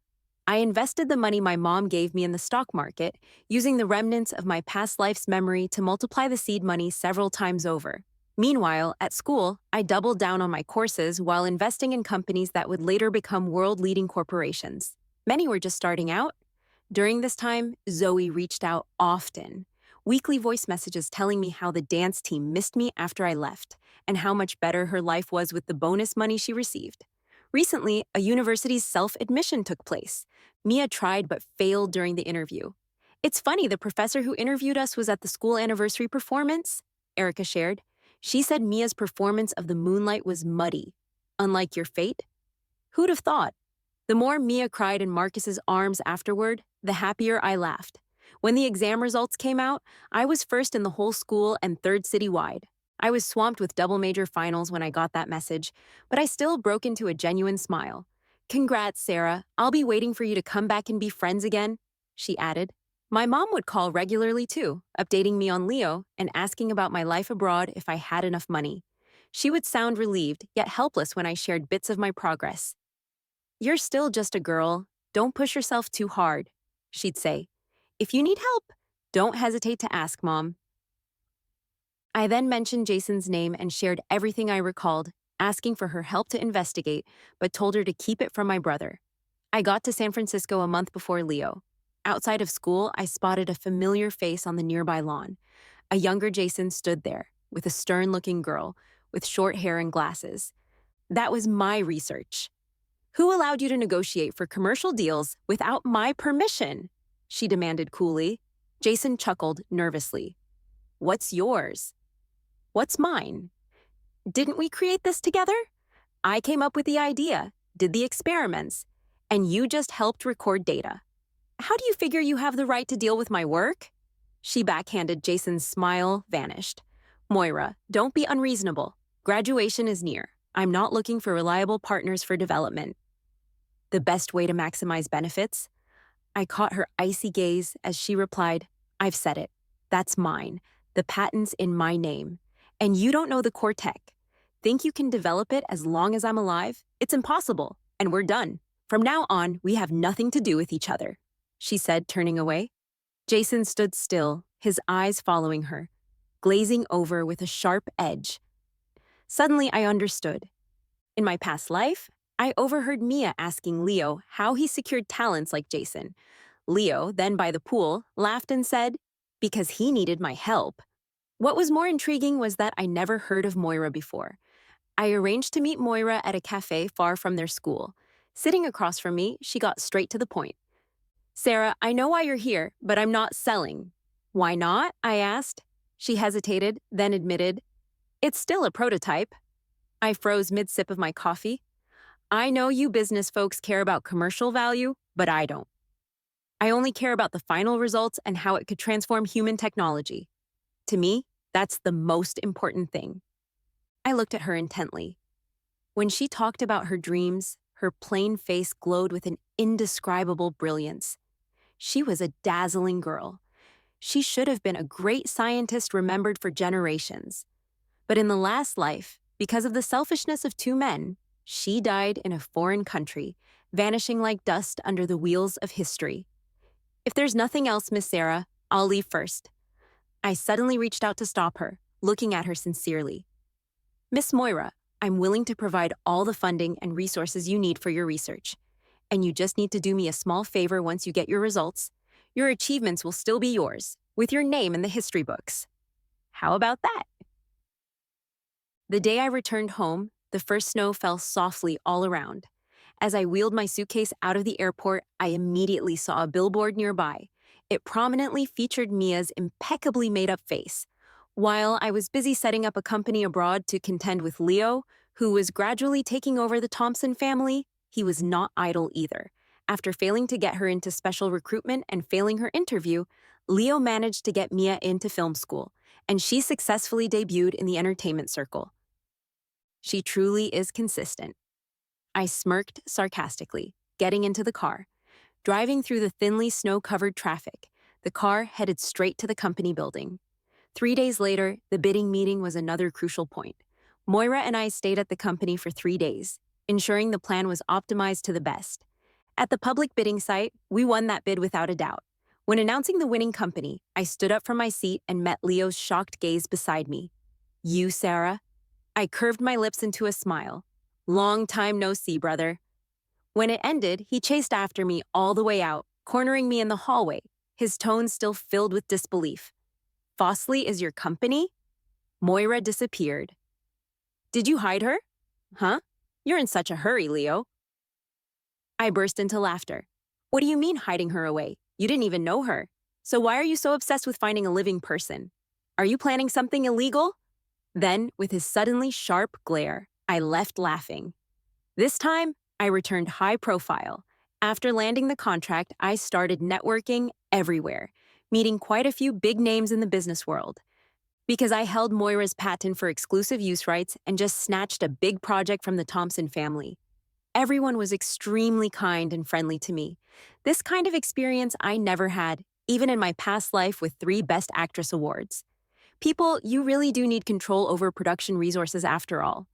I invested the money my mom gave me in the stock market, using the remnants of my past life's memory to multiply the seed money several times over. Meanwhile, at school, I doubled down on my courses while investing in companies that would later become world-leading corporations. Many were just starting out. During this time, Zoe reached out often. Weekly voice messages telling me how the dance team missed me after I left, and how much better her life was with the bonus money she received. Recently, a university's self-admission took place. Mia tried but failed during the interview. It's funny, the professor who interviewed us was at the school anniversary performance, Erica shared. She said Mia's performance of the Moonlight was muddy. Unlike your fate? Who'd have thought? The more Mia cried in Marcus's arms afterward, the happier I laughed. When the exam results came out, I was first in the whole school and third citywide. I was swamped with double major finals when I got that message, but I still broke into a genuine smile. Congrats, Sarah. I'll be waiting for you to come back and be friends again, she added. My mom would call regularly too, updating me on Leo and asking about my life abroad if I had enough money. She would sound relieved, yet helpless when I shared bits of my progress. You're still just a girl. Don't push yourself too hard, she'd say. If you need help, don't hesitate to ask, Mom. I then mentioned Jason's name and shared everything I recalled, asking for her help to investigate, but told her to keep it from my brother. I got to San Francisco a month before Leo. Outside of school, I spotted a familiar face on the nearby lawn. A younger Jason stood there, with a stern-looking girl, with short hair and glasses. That was my research. Who allowed you to negotiate for commercial deals without my permission? She demanded coolly. Jason chuckled nervously. What's yours? What's mine? Didn't we create this together? I came up with the idea, did the experiments, and you just helped record data. How do you figure you have the right to deal with my work? She backhanded. Jason's smile vanished. Moira, don't be unreasonable. Graduation is near. I'm not looking for reliable partners for development. The best way to maximize benefits? I caught her icy gaze as she replied, I've said it. That's mine. The patent's in my name. And you don't know the core tech. Think you can develop it as long as I'm alive? It's impossible, and we're done. From now on, we have nothing to do with each other, she said, turning away. Jason stood still, his eyes following her, glazing over with a sharp edge. Suddenly, I understood. In my past life, I overheard Mia asking Leo how he secured talents like Jason. Leo, then by the pool, laughed and said, because he needed my help. What was more intriguing was that I never heard of Moira before. I arranged to meet Moira at a cafe far from their school. Sitting across from me, she got straight to the point. Sarah, I know why you're here, but I'm not selling. Why not? I asked. She hesitated, then admitted, it's still a prototype. I froze mid-sip of my coffee. I know you business folks care about commercial value, but I don't. I only care about the final results and how it could transform human technology. To me, that's the most important thing. I looked at her intently. When she talked about her dreams, her plain face glowed with an indescribable brilliance. She was a dazzling girl. She should have been a great scientist remembered for generations. But in the last life, because of the selfishness of two men, she died in a foreign country, vanishing like dust under the wheels of history. If there's nothing else, Miss Sarah, I'll leave first. I suddenly reached out to stop her, looking at her sincerely. Miss Moira, I'm willing to provide all the funding and resources you need for your research. And you just need to do me a small favor once you get your results. Your achievements will still be yours, with your name in the history books. How about that? The day I returned home, the first snow fell softly all around. As I wheeled my suitcase out of the airport, I immediately saw a billboard nearby. It prominently featured Mia's impeccably made-up face. While I was busy setting up a company abroad to contend with Leo, who was gradually taking over the Thompson family, he was not idle either. After failing to get her into special recruitment and failing her interview, Leo managed to get Mia into film school, and she successfully debuted in the entertainment circle. She truly is consistent. I smirked sarcastically, getting into the car. Driving through the thinly snow-covered traffic, the car headed straight to the company building. 3 days later, the bidding meeting was another crucial point. Moira and I stayed at the company for 3 days, ensuring the plan was optimized to the best. At the public bidding site, we won that bid without a doubt. When announcing the winning company, I stood up from my seat and met Leo's shocked gaze beside me. You, Sarah? I curved my lips into a smile. Long time no see, brother. When it ended, he chased after me all the way out, cornering me in the hallway, his tone still filled with disbelief. Fossley is your company? Moira disappeared. Did you hide her? Huh? You're in such a hurry, Leo. I burst into laughter. What do you mean hiding her away? You didn't even know her. So why are you so obsessed with finding a living person? Are you planning something illegal? Then, with his suddenly sharp glare, I left laughing. This time, I returned high profile. After landing the contract, I started networking everywhere, meeting quite a few big names in the business world. Because I held Moira's patent for exclusive use rights and just snatched a big project from the Thompson family. Everyone was extremely kind and friendly to me. This kind of experience I never had, even in my past life with 3 Best Actress awards. People, you really do need control over production resources after all.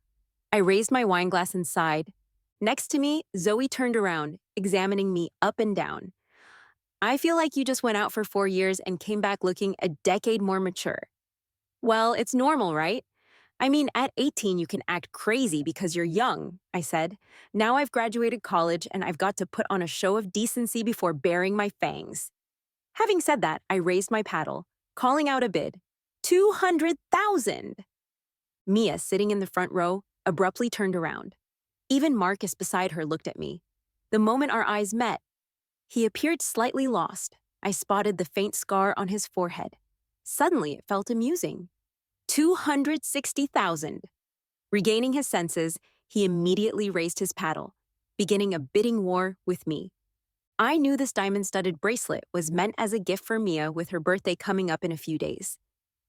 I raised my wine glass and sighed. Next to me, Zoe turned around, examining me up and down. I feel like you just went out for 4 years and came back looking a decade more mature. Well, it's normal, right? I mean, at 18, you can act crazy because you're young, I said. Now I've graduated college and I've got to put on a show of decency before baring my fangs. Having said that, I raised my paddle, calling out a bid. 200,000! Mia, sitting in the front row, abruptly turned around. Even Marcus beside her looked at me. The moment our eyes met, he appeared slightly lost. I spotted the faint scar on his forehead. Suddenly, it felt amusing. 260,000. Regaining his senses, he immediately raised his paddle, beginning a bidding war with me. I knew this diamond-studded bracelet was meant as a gift for Mia with her birthday coming up in a few days.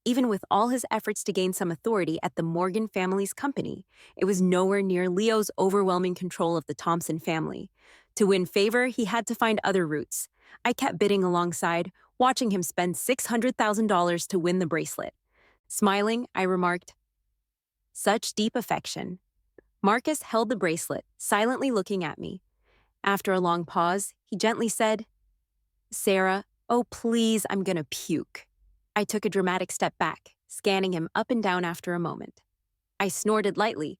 Even with all his efforts to gain some authority at the Morgan family's company, it was nowhere near Leo's overwhelming control of the Thompson family. To win favor, he had to find other routes. I kept bidding alongside, watching him spend $600,000 to win the bracelet. Smiling, I remarked, "Such deep affection." Marcus held the bracelet, silently looking at me. After a long pause, he gently said, "Sarah, oh please, I'm gonna puke." I took a dramatic step back, scanning him up and down after a moment. I snorted lightly.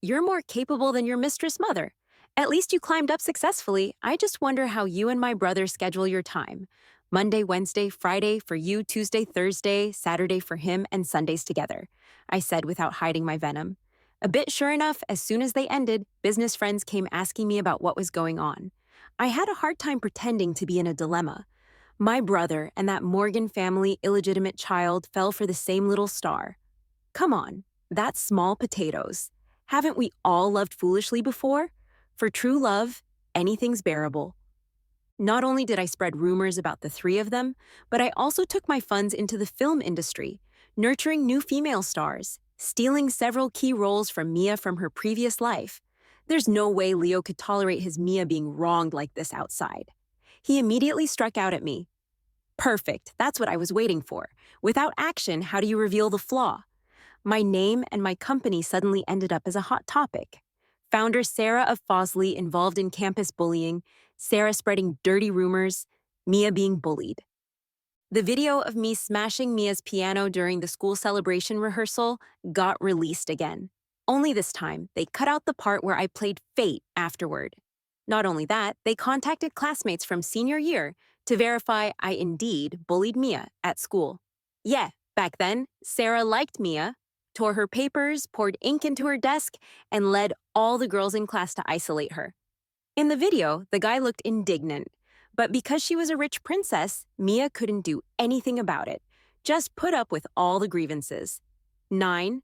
"You're more capable than your mistress mother. At least you climbed up successfully. I just wonder how you and my brother schedule your time. Monday, Wednesday, Friday for you, Tuesday, Thursday, Saturday for him, and Sundays together," I said without hiding my venom. A bit sure enough, as soon as they ended, business friends came asking me about what was going on. I had a hard time pretending to be in a dilemma. My brother and that Morgan family illegitimate child fell for the same little star. Come on, that's small potatoes. Haven't we all loved foolishly before? For true love, anything's bearable. Not only did I spread rumors about the 3 of them, but I also took my funds into the film industry, nurturing new female stars, stealing several key roles from Mia from her previous life. There's no way Leo could tolerate his Mia being wronged like this outside. He immediately struck out at me. Perfect, that's what I was waiting for. Without action, how do you reveal the flaw? My name and my company suddenly ended up as a hot topic. Founder Sarah of Fossley involved in campus bullying, Sarah spreading dirty rumors, Mia being bullied. The video of me smashing Mia's piano during the school celebration rehearsal got released again. Only this time, they cut out the part where I played Fate afterward. Not only that, they contacted classmates from senior year to verify I indeed bullied Mia at school. Yeah, back then, Sarah liked Mia, tore her papers, poured ink into her desk, and led all the girls in class to isolate her. In the video, the guy looked indignant, but because she was a rich princess, Mia couldn't do anything about it, just put up with all the grievances. 9.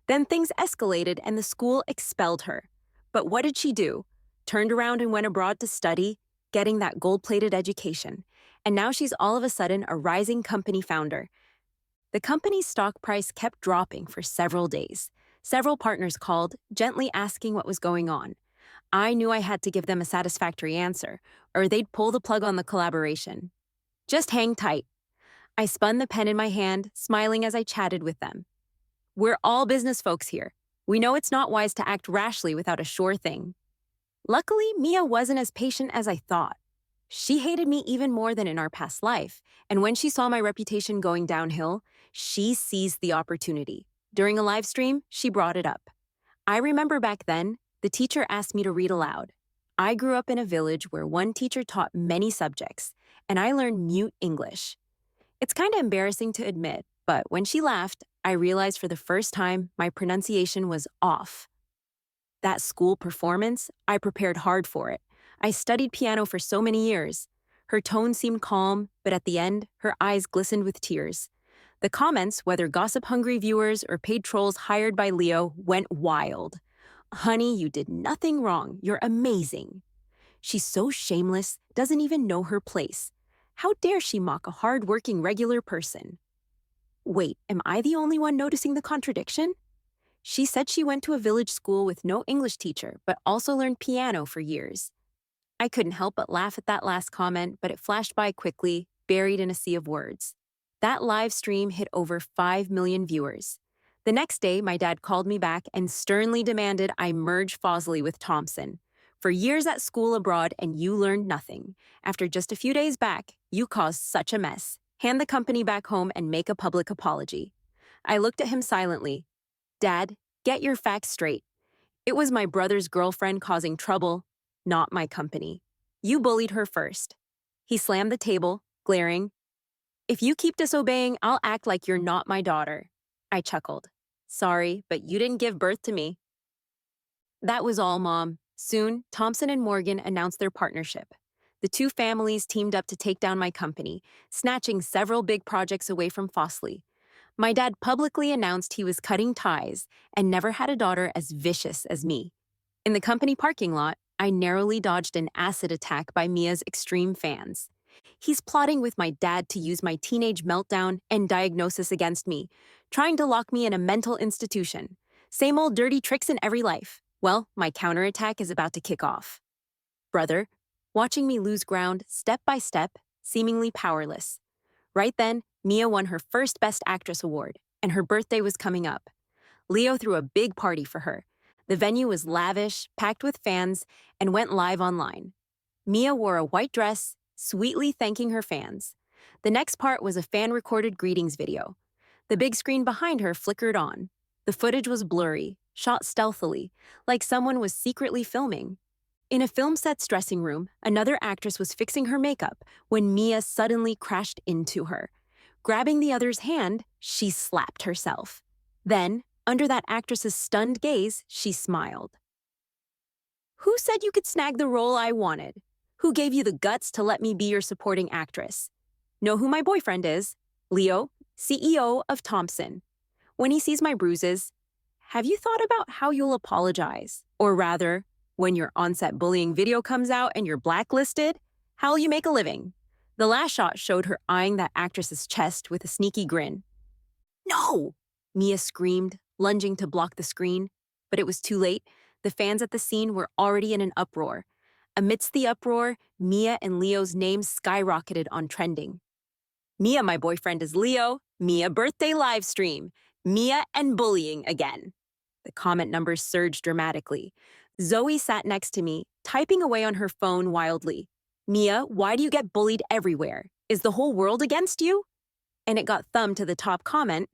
Then things escalated and the school expelled her. But what did she do? Turned around and went abroad to study, getting that gold-plated education. And now she's all of a sudden a rising company founder. The company's stock price kept dropping for several days. Several partners called, gently asking what was going on. I knew I had to give them a satisfactory answer, or they'd pull the plug on the collaboration. Just hang tight. I spun the pen in my hand, smiling as I chatted with them. We're all business folks here. We know it's not wise to act rashly without a sure thing. Luckily, Mia wasn't as patient as I thought. She hated me even more than in our past life, and when she saw my reputation going downhill, she seized the opportunity. During a live stream, she brought it up. I remember back then, the teacher asked me to read aloud. I grew up in a village where one teacher taught many subjects, and I learned mute English. It's kind of embarrassing to admit, but when she laughed, I realized for the first time my pronunciation was off. That school performance, I prepared hard for it. I studied piano for so many years. Her tone seemed calm, but at the end, her eyes glistened with tears. The comments, whether gossip-hungry viewers or paid trolls hired by Leo, went wild. Honey, you did nothing wrong. You're amazing. She's so shameless, doesn't even know her place. How dare she mock a hard-working regular person? Wait, am I the only one noticing the contradiction? She said she went to a village school with no English teacher, but also learned piano for years. I couldn't help but laugh at that last comment, but it flashed by quickly, buried in a sea of words. That live stream hit over 5 million viewers. The next day, my dad called me back and sternly demanded I merge Fosley with Thompson. For years at school abroad, and you learned nothing. After just a few days back, you caused such a mess. Hand the company back home and make a public apology. I looked at him silently. Dad, get your facts straight. It was my brother's girlfriend causing trouble, not my company. You bullied her first. He slammed the table, glaring. If you keep disobeying, I'll act like you're not my daughter. I chuckled. Sorry, but you didn't give birth to me. That was all, Mom. Soon, Thompson and Morgan announced their partnership. The two families teamed up to take down my company, snatching several big projects away from Fosley. My dad publicly announced he was cutting ties and never had a daughter as vicious as me. In the company parking lot, I narrowly dodged an acid attack by Mia's extreme fans. He's plotting with my dad to use my teenage meltdown and diagnosis against me, trying to lock me in a mental institution. Same old dirty tricks in every life. Well, my counterattack is about to kick off. Brother, watching me lose ground step by step, seemingly powerless. Right then, Mia won her first Best Actress award, and her birthday was coming up. Leo threw a big party for her. The venue was lavish, packed with fans, and went live online. Mia wore a white dress, sweetly thanking her fans. The next part was a fan-recorded greetings video. The big screen behind her flickered on. The footage was blurry, shot stealthily, like someone was secretly filming. In a film set's dressing room, another actress was fixing her makeup when Mia suddenly crashed into her. Grabbing the other's hand, she slapped herself. Then, under that actress's stunned gaze, she smiled. Who said you could snag the role I wanted? Who gave you the guts to let me be your supporting actress? Know who my boyfriend is? Leo, CEO of Thompson. When he sees my bruises, have you thought about how you'll apologize? Or rather, when your on-set bullying video comes out and you're blacklisted, how'll you make a living? The last shot showed her eyeing that actress's chest with a sneaky grin. No! Mia screamed, lunging to block the screen. But it was too late. The fans at the scene were already in an uproar. Amidst the uproar, Mia and Leo's names skyrocketed on trending. Mia, my boyfriend is Leo. Mia birthday live stream. Mia and bullying again. The comment numbers surged dramatically. Zoe sat next to me, typing away on her phone wildly. Mia, why do you get bullied everywhere? Is the whole world against you? And it got thumbed to the top comment.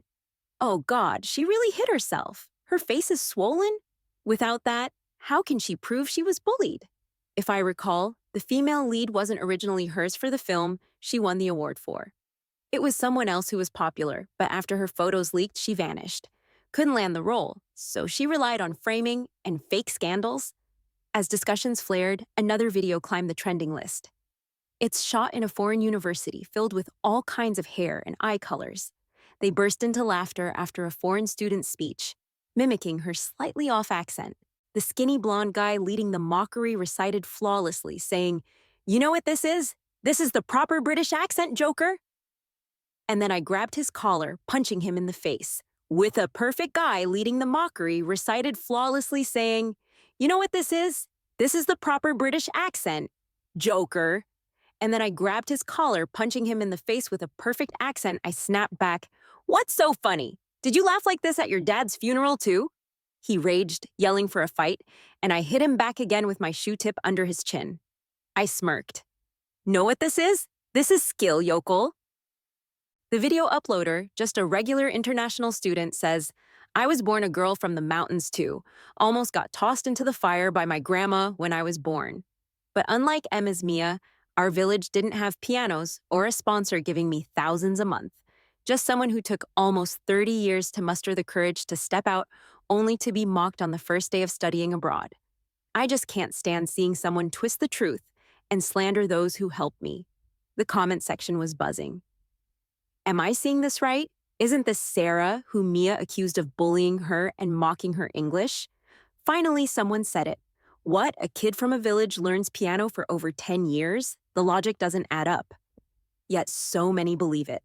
Oh God, she really hit herself. Her face is swollen. Without that, how can she prove she was bullied? If I recall, the female lead wasn't originally hers for the film she won the award for. It was someone else who was popular, but after her photos leaked, she vanished. Couldn't land the role, so she relied on framing and fake scandals. As discussions flared, another video climbed the trending list. It's shot in a foreign university filled with all kinds of hair and eye colors. They burst into laughter after a foreign student's speech, mimicking her slightly off accent. The skinny blonde guy leading the mockery recited flawlessly, saying, "You know what this is? This is the proper British accent, Joker." And then I grabbed his collar, punching him in the face. With a perfect guy leading the mockery recited flawlessly, saying, "You know what this is? This is the proper British accent, Joker." And then I grabbed his collar, punching him in the face with a perfect accent. I snapped back, "What's so funny? Did you laugh like this at your dad's funeral too?" He raged, yelling for a fight, and I hit him back again with my shoe tip under his chin. I smirked. "Know what this is? This is skill, yokel." The video uploader, just a regular international student, says, "I was born a girl from the mountains too. Almost got tossed into the fire by my grandma when I was born. But unlike Emma's Mia, our village didn't have pianos or a sponsor giving me thousands a month. Just someone who took almost 30 years to muster the courage to step out only to be mocked on the first day of studying abroad. I just can't stand seeing someone twist the truth and slander those who helped me." The comment section was buzzing. Am I seeing this right? Isn't this Sarah, who Mia accused of bullying her and mocking her English? Finally, someone said it. What? A kid from a village learns piano for over 10 years? The logic doesn't add up. Yet so many believe it.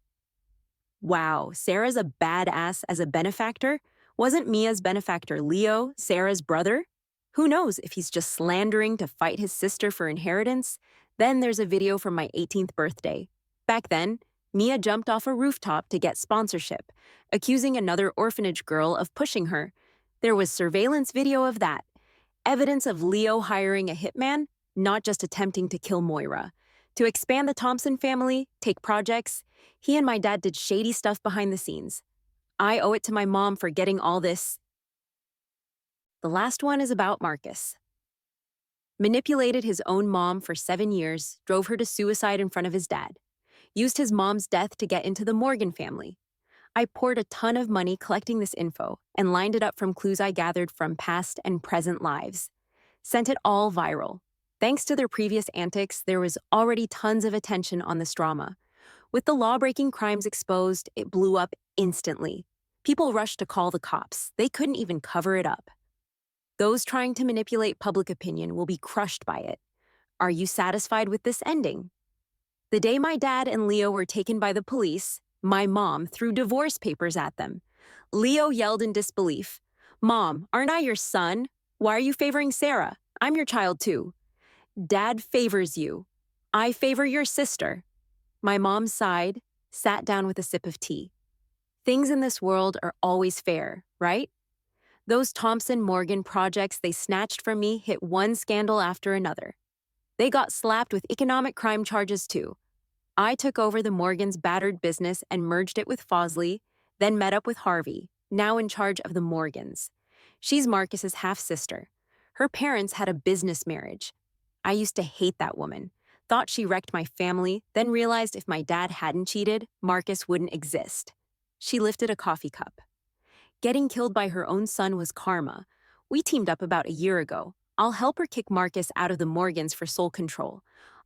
Wow, Sarah's a badass as a benefactor? Wasn't Mia's benefactor Leo, Sarah's brother? Who knows if he's just slandering to fight his sister for inheritance? Then there's a video from my 18th birthday. Back then, Mia jumped off a rooftop to get sponsorship, accusing another orphanage girl of pushing her. There was surveillance video of that. Evidence of Leo hiring a hitman, not just attempting to kill Moira. To expand the Thompson family, take projects, he and my dad did shady stuff behind the scenes. I owe it to my mom for getting all this. The last one is about Marcus. Manipulated his own mom for 7 years, drove her to suicide in front of his dad. Used his mom's death to get into the Morgan family. I poured a ton of money collecting this info and lined it up from clues I gathered from past and present lives. Sent it all viral. Thanks to their previous antics, there was already tons of attention on this drama. With the law-breaking crimes exposed, it blew up instantly. People rushed to call the cops. They couldn't even cover it up. Those trying to manipulate public opinion will be crushed by it. Are you satisfied with this ending? The day my dad and Leo were taken by the police, my mom threw divorce papers at them. Leo yelled in disbelief, "Mom, aren't I your son? Why are you favoring Sarah? I'm your child too." "Dad favors you. I favor your sister." My mom sighed, sat down with a sip of tea. Things in this world are always fair, right? Those Thompson Morgan projects they snatched from me hit one scandal after another. They got slapped with economic crime charges too. I took over the Morgans' battered business and merged it with Fosley, then met up with Harvey, now in charge of the Morgans. She's Marcus's half-sister. Her parents had a business marriage. I used to hate that woman, thought she wrecked my family, then realized if my dad hadn't cheated, Marcus wouldn't exist. She lifted a coffee cup. Getting killed by her own son was karma. We teamed up about a year ago. I'll help her kick Marcus out of the Morgans for sole control,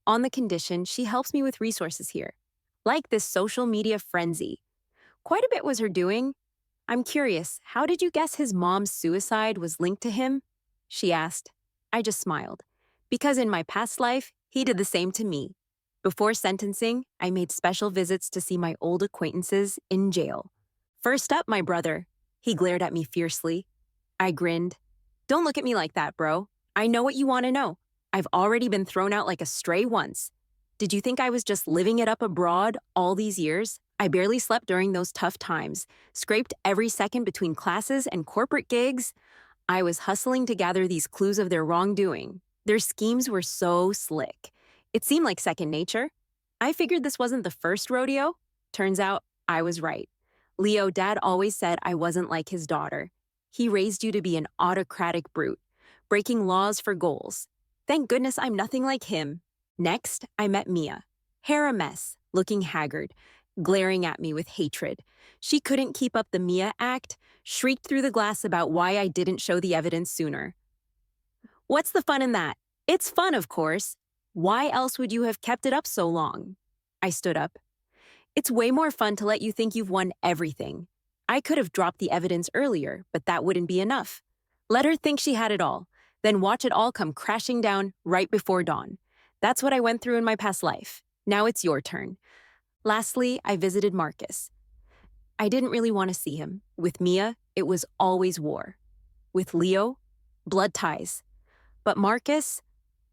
on the condition she helps me with resources here, like this social media frenzy. Quite a bit was her doing. "I'm curious, how did you guess his mom's suicide was linked to him?" she asked. I just smiled. Because in my past life, he did the same to me. Before sentencing, I made special visits to see my old acquaintances in jail. "First up, my brother." He glared at me fiercely. I grinned. "Don't look at me like that, bro. I know what you want to know. I've already been thrown out like a stray once. Did you think I was just living it up abroad all these years? I barely slept during those tough times, scraped every second between classes and corporate gigs. I was hustling to gather these clues of their wrongdoing. Their schemes were so slick. It seemed like second nature. I figured this wasn't the first rodeo. Turns out I was right. Leo, Dad always said I wasn't like his daughter. He raised you to be an autocratic brute, breaking laws for goals. Thank goodness I'm nothing like him. Next, I met Mia. Hair a mess, looking haggard, glaring at me with hatred. She couldn't keep up the Mia act, shrieked through the glass about why I didn't show the evidence sooner. "What's the fun in that? It's fun, of course. Why else would you have kept it up so long?" I stood up. "It's way more fun to let you think you've won everything. I could have dropped the evidence earlier, but that wouldn't be enough. Let her think she had it all, then watch it all come crashing down right before dawn. That's what I went through in my past life. Now it's your turn." Lastly, I visited Marcus. I didn't really want to see him. With Mia, it was always war. With Leo, blood ties. But Marcus,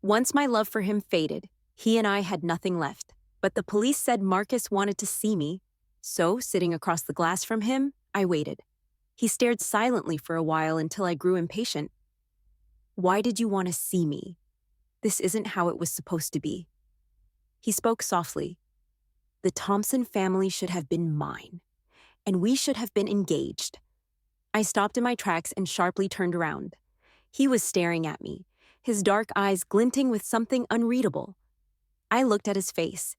once my love for him faded, He and I had nothing left, but the police said Marcus wanted to see me. So, sitting across the glass from him, I waited. He stared silently for a while until I grew impatient. Why did you want to see me? This isn't how it was supposed to be. He spoke softly. The Thompson family should have been mine, and we should have been engaged. I stopped in my tracks and sharply turned around. He was staring at me, his dark eyes glinting with something unreadable. I looked at his face.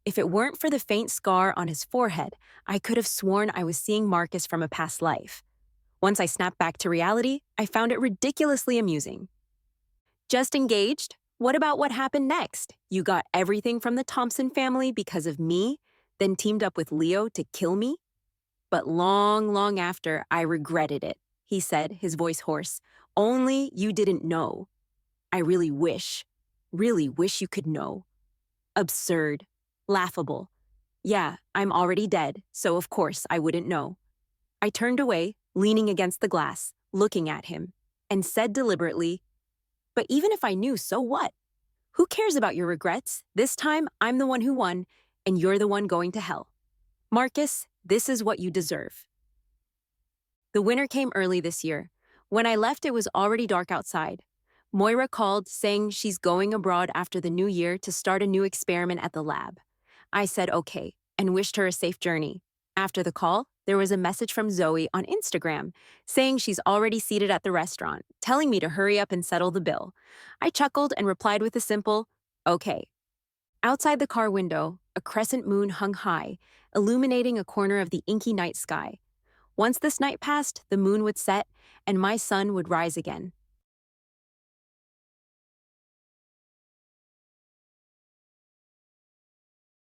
If it weren't for the faint scar on his forehead, I could have sworn I was seeing Marcus from a past life. Once I snapped back to reality, I found it ridiculously amusing. Just engaged? What about what happened next? You got everything from the Thompson family because of me, then teamed up with Leo to kill me? But long after, I regretted it, he said, his voice hoarse. Only you didn't know. I really wish you could know. Absurd. Laughable. Yeah, I'm already dead, so of course I wouldn't know. I turned away, leaning against the glass, looking at him, and said deliberately, but even if I knew, so what? Who cares about your regrets? This time, I'm the one who won, and you're the one going to hell. Marcus, this is what you deserve. The winter came early this year. When I left, it was already dark outside. Moira called, saying she's going abroad after the new year to start a new experiment at the lab. I said okay, and wished her a safe journey. After the call, there was a message from Zoe on Instagram, saying she's already seated at the restaurant, telling me to hurry up and settle the bill. I chuckled and replied with a simple, okay. Outside the car window, a crescent moon hung high, illuminating a corner of the inky night sky. Once this night passed, the moon would set, and my sun would rise again.